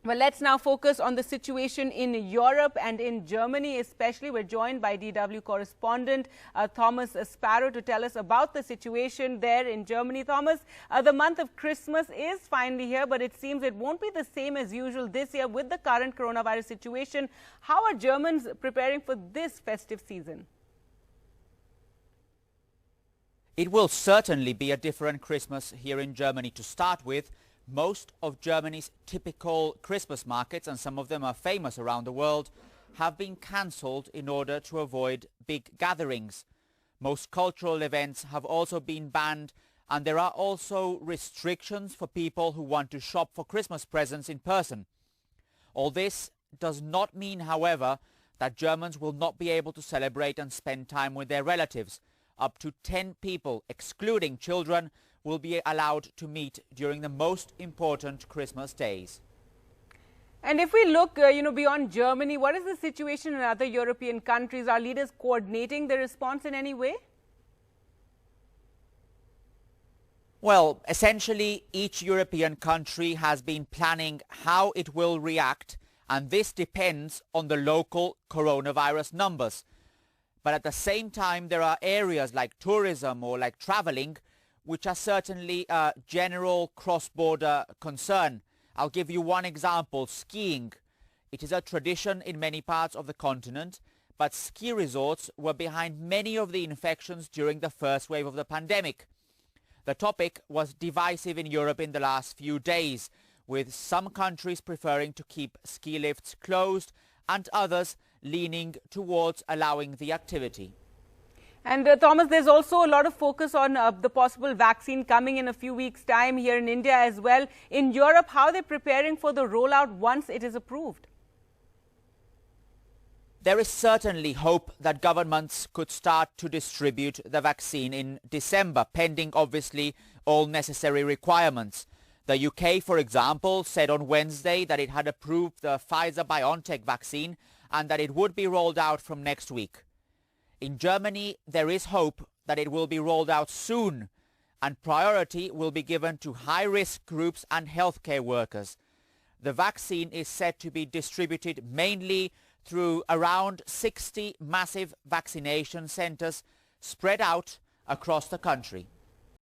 Well, let's now focus on the situation in Europe and in Germany especially. We're joined by DW correspondent Thomas Sparrow to tell us about the situation there in Germany. Thomas, the month of Christmas is finally here, but it seems it won't be the same as usual this year with the current coronavirus situation. How are Germans preparing for this festive season? It will certainly be a different Christmas here in Germany. To start with, most of Germany's typical Christmas markets, and some of them are famous around the world, have been cancelled in order to avoid big gatherings. Most cultural events have also been banned, and there are also restrictions for people who want to shop for Christmas presents in person. All this does not mean, however, that Germans will not be able to celebrate and spend time with their relatives. Up to 10 people, excluding children, will be allowed to meet during the most important Christmas days. And if we look, beyond Germany, what is the situation in other European countries? Are leaders coordinating the response in any way? Well, essentially, each European country has been planning how it will react, and this depends on the local coronavirus numbers. But at the same time, there are areas like tourism or like traveling which are certainly a general cross-border concern. I'll give you one example: skiing. It is a tradition in many parts of the continent, but ski resorts were behind many of the infections during the first wave of the pandemic. The topic was divisive in Europe in the last few days, with some countries preferring to keep ski lifts closed and others leaning towards allowing the activity. And Thomas, there's also a lot of focus on the possible vaccine coming in a few weeks' time here in India as well. In Europe, how are they preparing for the rollout once it is approved? There is certainly hope that governments could start to distribute the vaccine in December, pending obviously all necessary requirements. The UK, for example, said on Wednesday that it had approved the Pfizer-BioNTech vaccine and that it would be rolled out from next week. In Germany, there is hope that it will be rolled out soon, and priority will be given to high-risk groups and healthcare workers. The vaccine is set to be distributed mainly through around 60 massive vaccination centers spread out across the country.